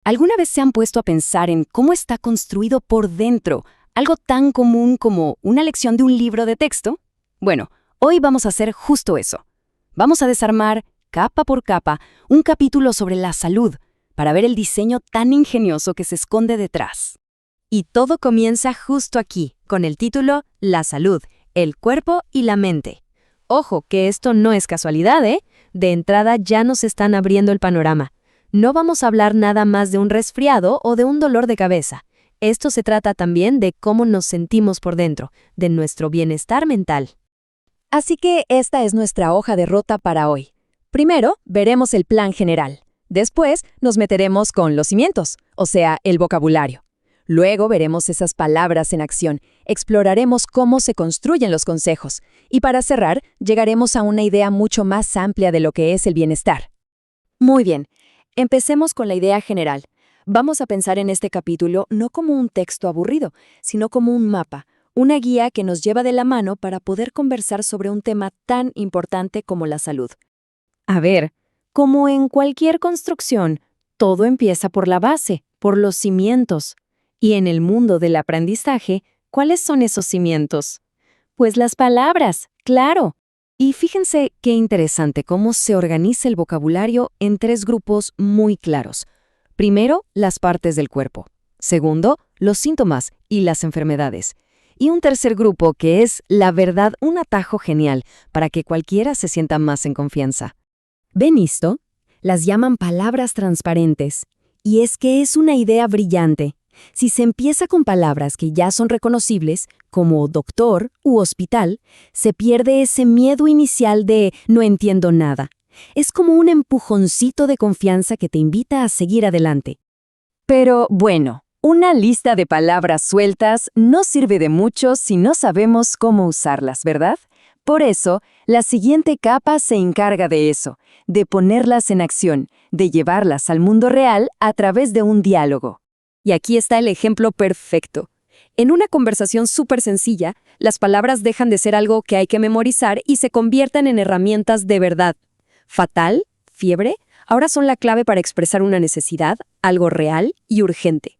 ¿Alguna vez se han puesto a pensar en cómo está construido por dentro algo tan común como una lección de un libro de texto? Bueno, hoy vamos a hacer justo eso. Vamos a desarmar, capa por capa, un capítulo sobre la salud, para ver el diseño tan ingenioso que se esconde detrás. Y todo comienza justo aquí, con el título La salud, el cuerpo y la mente. Ojo, que esto no es casualidad, ¿eh? De entrada ya nos están abriendo el panorama. No vamos a hablar nada más de un resfriado o de un dolor de cabeza. Esto se trata también de cómo nos sentimos por dentro, de nuestro bienestar mental. Así que esta es nuestra hoja de ruta para hoy. Primero, veremos el plan general. Después, nos meteremos con los cimientos, o sea, el vocabulario. Luego veremos esas palabras en acción, exploraremos cómo se construyen los consejos. Y para cerrar, llegaremos a una idea mucho más amplia de lo que es el bienestar. Muy bien, empecemos con la idea general. Vamos a pensar en este capítulo no como un texto aburrido, sino como un mapa, una guía que nos lleva de la mano para poder conversar sobre un tema tan importante como la salud. A ver, como en cualquier construcción, todo empieza por la base, por los cimientos. Y en el mundo del aprendizaje, ¿cuáles son esos cimientos? Pues las palabras, claro. Y fíjense qué interesante cómo se organiza el vocabulario en 3 grupos muy claros. Primero, las partes del cuerpo. Segundo, los síntomas y las enfermedades. Y un tercer grupo que es, la verdad, un atajo genial para que cualquiera se sienta más en confianza. ¿Ven esto? Las llaman palabras transparentes. Y es que es una idea brillante. Si se empieza con palabras que ya son reconocibles, como doctor u hospital, se pierde ese miedo inicial de no entiendo nada. Es como un empujoncito de confianza que te invita a seguir adelante. Pero bueno, una lista de palabras sueltas no sirve de mucho si no sabemos cómo usarlas, ¿verdad? Por eso, la siguiente capa se encarga de eso, de ponerlas en acción, de llevarlas al mundo real a través de un diálogo. Y aquí está el ejemplo perfecto. En una conversación súper sencilla, las palabras dejan de ser algo que hay que memorizar y se convierten en herramientas de verdad. Fatal, fiebre, ahora son la clave para expresar una necesidad, algo real y urgente.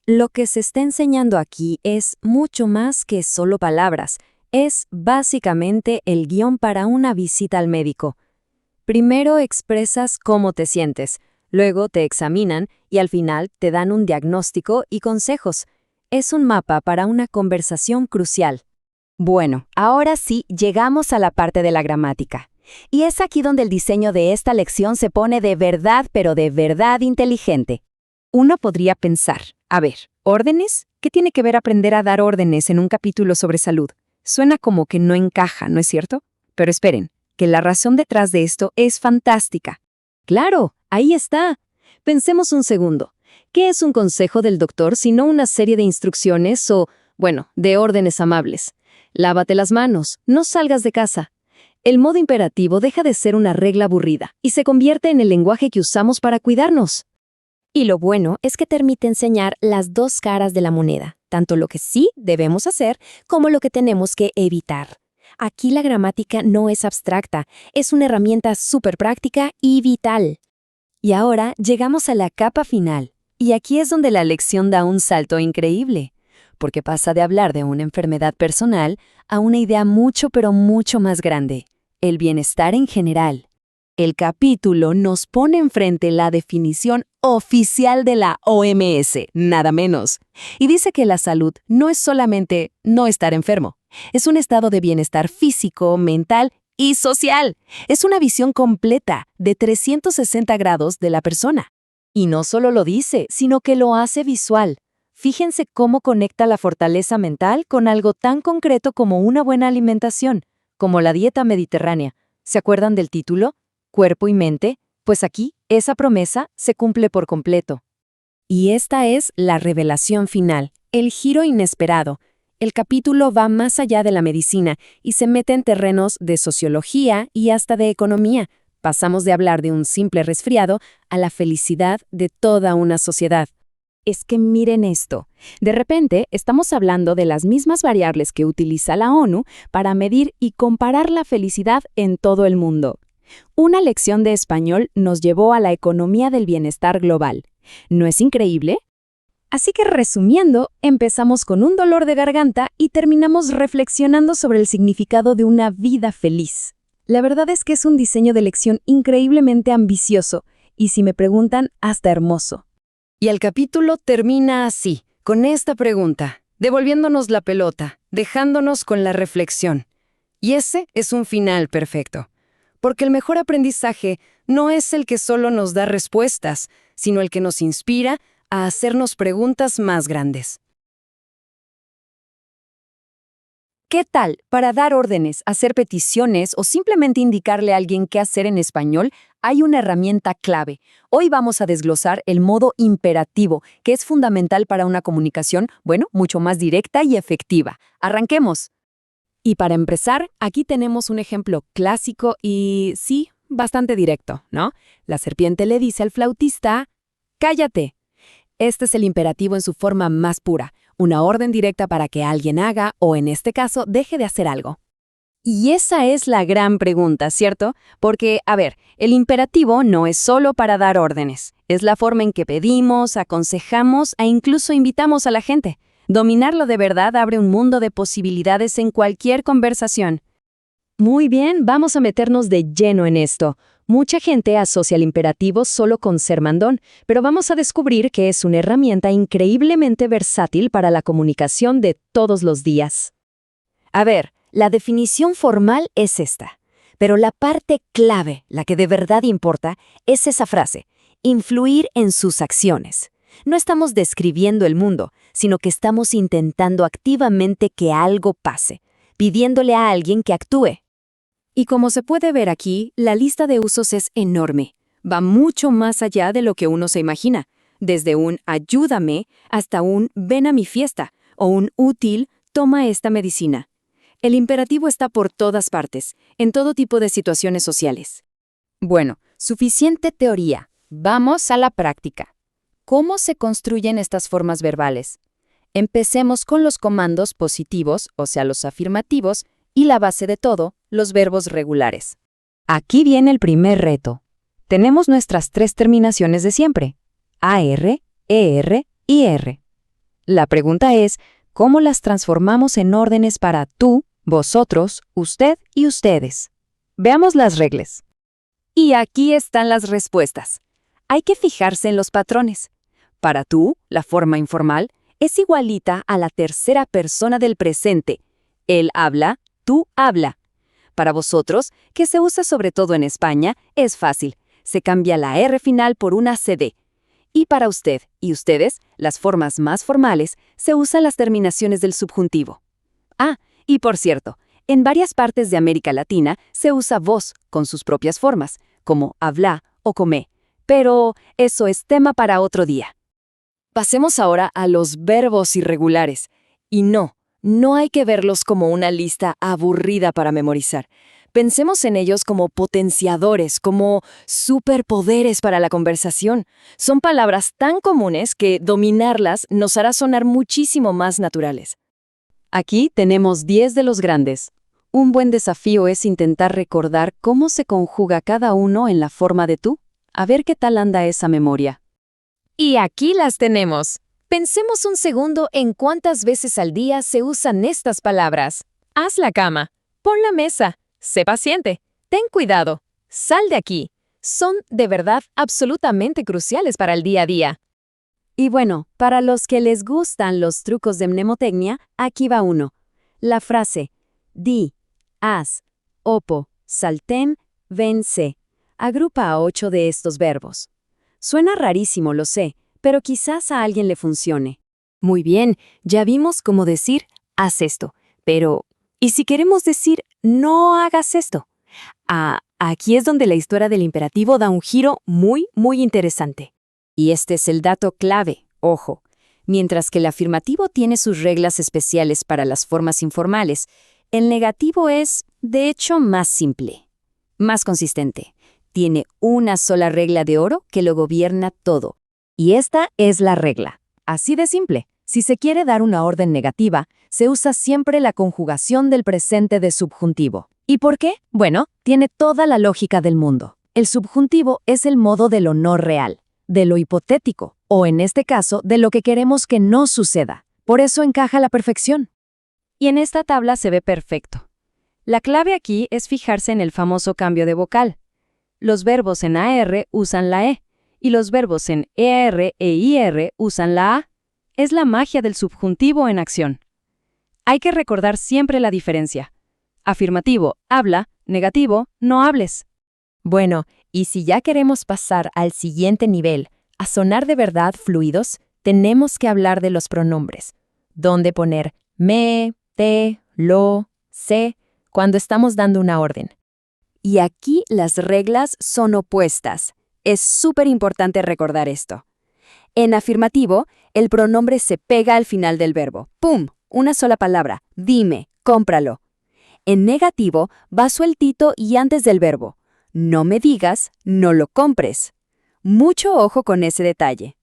Lo que se está enseñando aquí es mucho más que solo palabras. Es básicamente el guión para una visita al médico. Primero expresas cómo te sientes. Luego te examinan y al final te dan un diagnóstico y consejos. Es un mapa para una conversación crucial. Bueno, ahora sí llegamos a la parte de la gramática. Y es aquí donde el diseño de esta lección se pone de verdad, pero de verdad inteligente. Uno podría pensar, a ver, ¿órdenes? ¿Qué tiene que ver aprender a dar órdenes en un capítulo sobre salud? Suena como que no encaja, ¿no es cierto? Pero esperen, que la razón detrás de esto es fantástica. ¡Claro! Ahí está. Pensemos un segundo. ¿Qué es un consejo del doctor sino una serie de instrucciones o, bueno, de órdenes amables? Lávate las manos, no salgas de casa. El modo imperativo deja de ser una regla aburrida y se convierte en el lenguaje que usamos para cuidarnos. Y lo bueno es que permite enseñar las 2 caras de la moneda, tanto lo que sí debemos hacer como lo que tenemos que evitar. Aquí la gramática no es abstracta, es una herramienta súper práctica y vital. Y ahora llegamos a la capa final, y aquí es donde la lección da un salto increíble, porque pasa de hablar de una enfermedad personal a una idea mucho pero mucho más grande, el bienestar en general. El capítulo nos pone enfrente la definición oficial de la OMS, nada menos, y dice que la salud no es solamente no estar enfermo, es un estado de bienestar físico, mental y social. Es una visión completa de 360 grados de la persona. Y no solo lo dice, sino que lo hace visual. Fíjense cómo conecta la fortaleza mental con algo tan concreto como una buena alimentación, como la dieta mediterránea. ¿Se acuerdan del título? Cuerpo y mente. Pues aquí, esa promesa se cumple por completo. Y esta es la revelación final, el giro inesperado. El capítulo va más allá de la medicina y se mete en terrenos de sociología y hasta de economía. Pasamos de hablar de un simple resfriado a la felicidad de toda una sociedad. Es que miren esto. De repente, estamos hablando de las mismas variables que utiliza la ONU para medir y comparar la felicidad en todo el mundo. Una lección de español nos llevó a la economía del bienestar global. ¿No es increíble? Así que resumiendo, empezamos con un dolor de garganta y terminamos reflexionando sobre el significado de una vida feliz. La verdad es que es un diseño de lección increíblemente ambicioso y, si me preguntan, hasta hermoso. Y el capítulo termina así, con esta pregunta, devolviéndonos la pelota, dejándonos con la reflexión. Y ese es un final perfecto, porque el mejor aprendizaje no es el que solo nos da respuestas, sino el que nos inspira a hacernos preguntas más grandes. ¿Qué tal para dar órdenes, hacer peticiones o simplemente indicarle a alguien qué hacer en español? Hay una herramienta clave. Hoy vamos a desglosar el modo imperativo, que es fundamental para una comunicación, mucho más directa y efectiva. ¡Arranquemos! Y para empezar, aquí tenemos un ejemplo clásico y, sí, bastante directo, ¿no? La serpiente le dice al flautista, ¡cállate! Este es el imperativo en su forma más pura, una orden directa para que alguien haga o, en este caso, deje de hacer algo. Y esa es la gran pregunta, ¿cierto? Porque, el imperativo no es solo para dar órdenes. Es la forma en que pedimos, aconsejamos e incluso invitamos a la gente. Dominarlo de verdad abre un mundo de posibilidades en cualquier conversación. Muy bien, vamos a meternos de lleno en esto. Mucha gente asocia el imperativo solo con ser mandón, pero vamos a descubrir que es una herramienta increíblemente versátil para la comunicación de todos los días. La definición formal es esta, pero la parte clave, la que de verdad importa, es esa frase, influir en sus acciones. No estamos describiendo el mundo, sino que estamos intentando activamente que algo pase, pidiéndole a alguien que actúe. Y como se puede ver aquí, la lista de usos es enorme. Va mucho más allá de lo que uno se imagina, desde un ayúdame hasta un ven a mi fiesta o un útil toma esta medicina. El imperativo está por todas partes, en todo tipo de situaciones sociales. Bueno, suficiente teoría. Vamos a la práctica. ¿Cómo se construyen estas formas verbales? Empecemos con los comandos positivos, o sea, los afirmativos, y la base de todo, los verbos regulares. Aquí viene el primer reto. Tenemos nuestras 3 terminaciones de siempre, AR, ER y R. La pregunta es, ¿cómo las transformamos en órdenes para tú, vosotros, usted y ustedes? Veamos las reglas. Y aquí están las respuestas. Hay que fijarse en los patrones. Para tú, la forma informal, es igualita a la tercera persona del presente. Él habla, tú habla. Para vosotros, que se usa sobre todo en España, es fácil. Se cambia la R final por una CD. Y para usted y ustedes, las formas más formales, se usan las terminaciones del subjuntivo. Y por cierto, en varias partes de América Latina se usa vos con sus propias formas, como habla o comé. Pero eso es tema para otro día. Pasemos ahora a los verbos irregulares. Y no hay que verlos como una lista aburrida para memorizar. Pensemos en ellos como potenciadores, como superpoderes para la conversación. Son palabras tan comunes que dominarlas nos hará sonar muchísimo más naturales. Aquí tenemos 10 de los grandes. Un buen desafío es intentar recordar cómo se conjuga cada uno en la forma de tú. A ver qué tal anda esa memoria. Y aquí las tenemos. Pensemos un segundo en cuántas veces al día se usan estas palabras. Haz la cama, pon la mesa, sé paciente, ten cuidado, sal de aquí. Son de verdad absolutamente cruciales para el día a día. Y bueno, para los que les gustan los trucos de mnemotecnia, aquí va uno. La frase di, haz, opo, salten, vence. Agrupa a 8 de estos verbos. Suena rarísimo, lo sé, pero quizás a alguien le funcione. Muy bien, ya vimos cómo decir haz esto, pero ¿y si queremos decir no hagas esto? Aquí es donde la historia del imperativo da un giro muy interesante. Y este es el dato clave, ojo. Mientras que el afirmativo tiene sus reglas especiales para las formas informales, el negativo es, de hecho, más simple, más consistente. Tiene una sola regla de oro que lo gobierna todo. Y esta es la regla. Así de simple. Si se quiere dar una orden negativa, se usa siempre la conjugación del presente de subjuntivo. ¿Y por qué? Bueno, tiene toda la lógica del mundo. El subjuntivo es el modo de lo no real. de lo hipotético, o en este caso, de lo que queremos que no suceda. Por eso encaja a la perfección. Y en esta tabla se ve perfecto. La clave aquí es fijarse en el famoso cambio de vocal. Los verbos en AR usan la E, y los verbos en ER e IR usan la A. Es la magia del subjuntivo en acción. Hay que recordar siempre la diferencia. Afirmativo, habla; negativo, no hables. Bueno, y si ya queremos pasar al siguiente nivel, a sonar de verdad fluidos, tenemos que hablar de los pronombres. ¿Dónde poner me, te, lo, se, cuando estamos dando una orden? Y aquí las reglas son opuestas. Es súper importante recordar esto. En afirmativo, el pronombre se pega al final del verbo. ¡Pum! Una sola palabra. Dime, cómpralo. En negativo, va sueltito y antes del verbo. No me digas, no lo compres. Mucho ojo con ese detalle.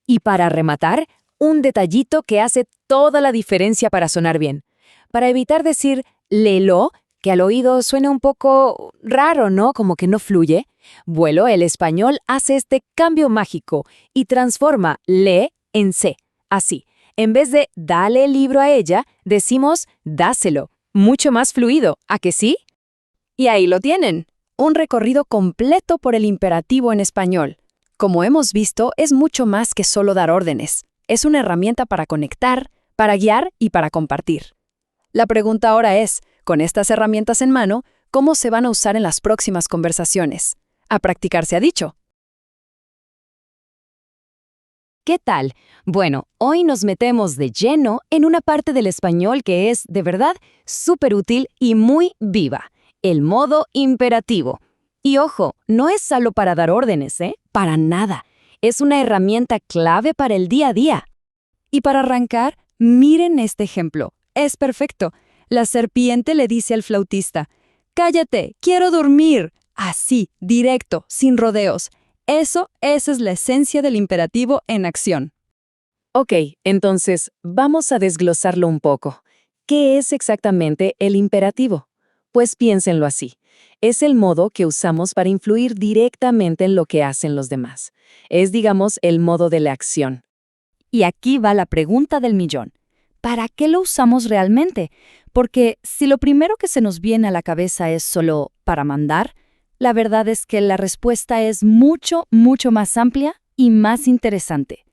Y para rematar, un detallito que hace toda la diferencia para sonar bien. Para evitar decir léelo, que al oído suena un poco raro, ¿no? Como que no fluye. Vuelo, el español hace este cambio mágico y transforma le en se. Así, en vez de dale el libro a ella, decimos dáselo. Mucho más fluido, ¿a que sí? Y ahí lo tienen, un recorrido completo por el imperativo en español. Como hemos visto, es mucho más que solo dar órdenes. Es una herramienta para conectar, para guiar y para compartir. La pregunta ahora es, con estas herramientas en mano, ¿cómo se van a usar en las próximas conversaciones? A practicar se ha dicho. ¿Qué tal? Bueno, hoy nos metemos de lleno en una parte del español que es, de verdad, súper útil y muy viva: el modo imperativo. Y ojo, no es solo para dar órdenes, Para nada. Es una herramienta clave para el día a día. Y para arrancar, miren este ejemplo. Es perfecto. La serpiente le dice al flautista: «Cállate, quiero dormir». Así, directo, sin rodeos. Esa es la esencia del imperativo en acción. Ok, entonces vamos a desglosarlo un poco. ¿Qué es exactamente el imperativo? Pues piénsenlo así. Es el modo que usamos para influir directamente en lo que hacen los demás. Es, digamos, el modo de la acción. Y aquí va la pregunta del millón. ¿Para qué lo usamos realmente? Porque si lo primero que se nos viene a la cabeza es solo para mandar, la verdad es que la respuesta es mucho, mucho más amplia y más interesante.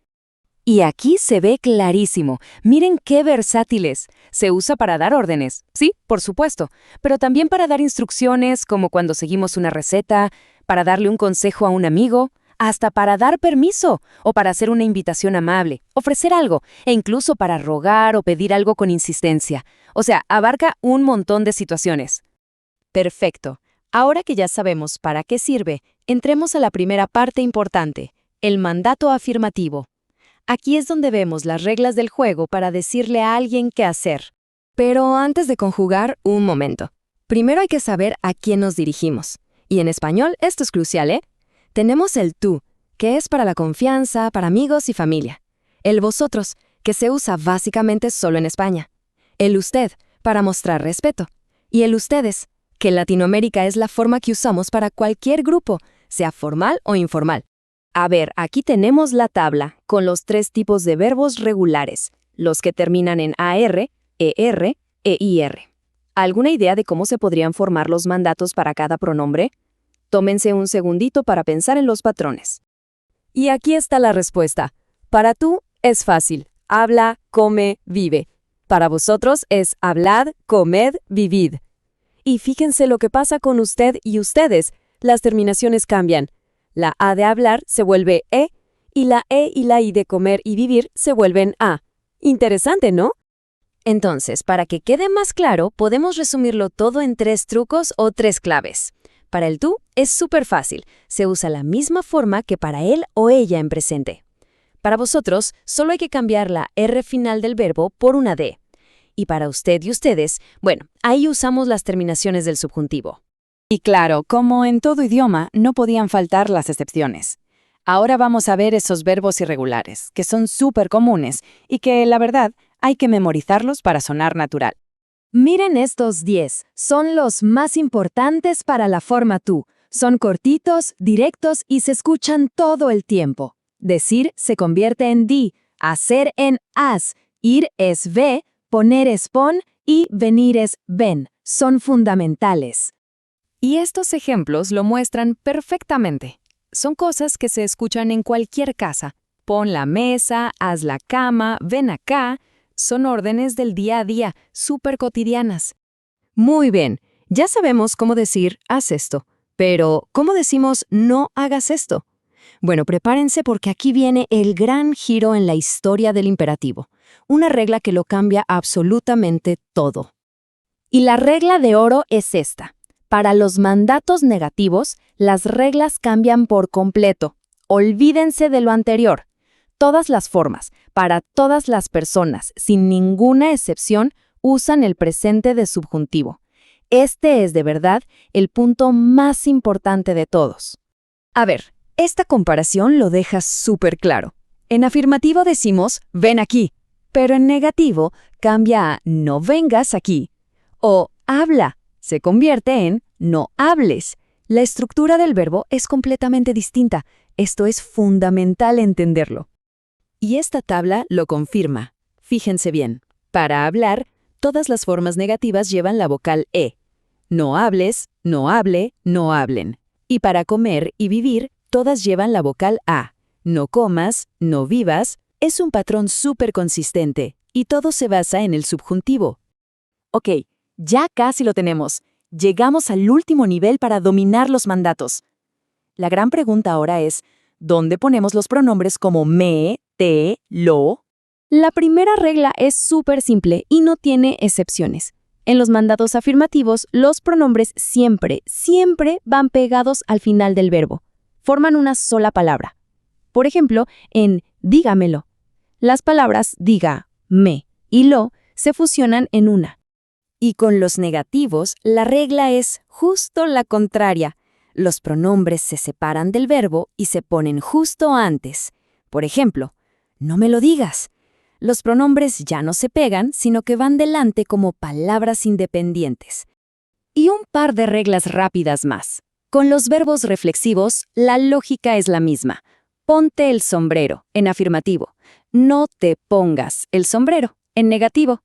Y aquí se ve clarísimo. Miren qué versátiles. Se usa para dar órdenes, sí, por supuesto, pero también para dar instrucciones, como cuando seguimos una receta, para darle un consejo a un amigo, hasta para dar permiso o para hacer una invitación amable, ofrecer algo, e incluso para rogar o pedir algo con insistencia. O sea, abarca un montón de situaciones. Perfecto. Ahora que ya sabemos para qué sirve, entremos a la primera parte importante, el mandato afirmativo. Aquí es donde vemos las reglas del juego para decirle a alguien qué hacer. Pero antes de conjugar, un momento. Primero hay que saber a quién nos dirigimos. Y en español esto es crucial, Tenemos el tú, que es para la confianza, para amigos y familia. El vosotros, que se usa básicamente solo en España. El usted, para mostrar respeto. Y el ustedes, que en Latinoamérica es la forma que usamos para cualquier grupo, sea formal o informal. A ver, aquí tenemos la tabla con los 3 tipos de verbos regulares, los que terminan en AR, ER e IR. ¿Alguna idea de cómo se podrían formar los mandatos para cada pronombre? Tómense un segundito para pensar en los patrones. Y aquí está la respuesta. Para tú es fácil. Habla, come, vive. Para vosotros es hablad, comed, vivid. Y fíjense lo que pasa con usted y ustedes. Las terminaciones cambian. La A de hablar se vuelve E, y la E y la I de comer y vivir se vuelven A. Interesante, ¿no? Entonces, para que quede más claro, podemos resumirlo todo en 3 trucos o 3 claves. Para el tú es súper fácil. Se usa la misma forma que para él o ella en presente. Para vosotros, solo hay que cambiar la R final del verbo por una D. Y para usted y ustedes, bueno, ahí usamos las terminaciones del subjuntivo. Y claro, como en todo idioma, no podían faltar las excepciones. Ahora vamos a ver esos verbos irregulares, que son súper comunes y que, la verdad, hay que memorizarlos para sonar natural. Miren estos 10, son los más importantes para la forma tú. Son cortitos, directos y se escuchan todo el tiempo. Decir se convierte en di, hacer en haz, ir es ve, poner es pon y venir es ven. Son fundamentales. Y estos ejemplos lo muestran perfectamente. Son cosas que se escuchan en cualquier casa. Pon la mesa, haz la cama, ven acá. Son órdenes del día a día, súper cotidianas. Muy bien, ya sabemos cómo decir haz esto, pero ¿cómo decimos no hagas esto? Bueno, prepárense porque aquí viene el gran giro en la historia del imperativo, una regla que lo cambia absolutamente todo. Y la regla de oro es esta. Para los mandatos negativos, las reglas cambian por completo. Olvídense de lo anterior. Todas las formas, para todas las personas, sin ninguna excepción, usan el presente de subjuntivo. Este es de verdad el punto más importante de todos. A ver, esta comparación lo deja súper claro. En afirmativo decimos, ven aquí, pero en negativo cambia a no vengas aquí. O habla, se convierte en no hables. La estructura del verbo es completamente distinta. Esto es fundamental entenderlo. Y esta tabla lo confirma. Fíjense bien. Para hablar, todas las formas negativas llevan la vocal E. No hables, no hable, no hablen. Y para comer y vivir, todas llevan la vocal A. No comas, no vivas. Es un patrón súper consistente y todo se basa en el subjuntivo. Ok, ya casi lo tenemos. Llegamos al último nivel para dominar los mandatos. La gran pregunta ahora es, ¿dónde ponemos los pronombres como me, te, lo? La primera regla es súper simple y no tiene excepciones. En los mandatos afirmativos, los pronombres siempre van pegados al final del verbo. Forman una sola palabra. Por ejemplo, en dígamelo, las palabras diga, me y lo se fusionan en una. Y con los negativos, la regla es justo la contraria. Los pronombres se separan del verbo y se ponen justo antes. Por ejemplo, no me lo digas. Los pronombres ya no se pegan, sino que van delante como palabras independientes. Y un par de reglas rápidas más. Con los verbos reflexivos, la lógica es la misma. Ponte el sombrero, en afirmativo. No te pongas el sombrero, en negativo.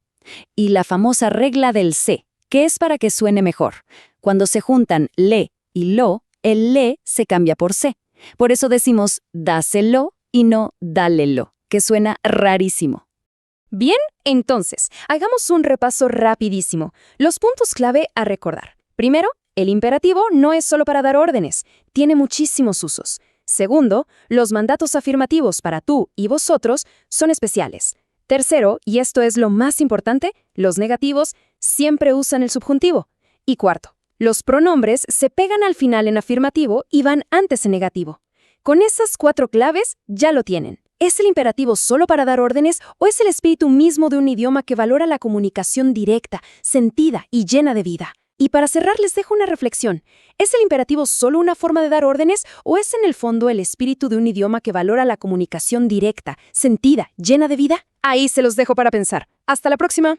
Y la famosa regla del se, que es para que suene mejor. Cuando se juntan le y lo, el le se cambia por se. Por eso decimos dáselo y no dálelo, que suena rarísimo. Bien, entonces, hagamos un repaso rapidísimo. Los puntos clave a recordar. Primero, el imperativo no es solo para dar órdenes, tiene muchísimos usos. Segundo, los mandatos afirmativos para tú y vosotros son especiales. Tercero, y esto es lo más importante, los negativos siempre usan el subjuntivo. Y cuarto, los pronombres se pegan al final en afirmativo y van antes en negativo. Con esas 4 claves ya lo tienen. ¿Es el imperativo solo para dar órdenes o es el espíritu mismo de un idioma que valora la comunicación directa, sentida y llena de vida? Y para cerrar les dejo una reflexión. ¿Es el imperativo solo una forma de dar órdenes o es en el fondo el espíritu de un idioma que valora la comunicación directa, sentida, llena de vida? Ahí se los dejo para pensar. ¡Hasta la próxima!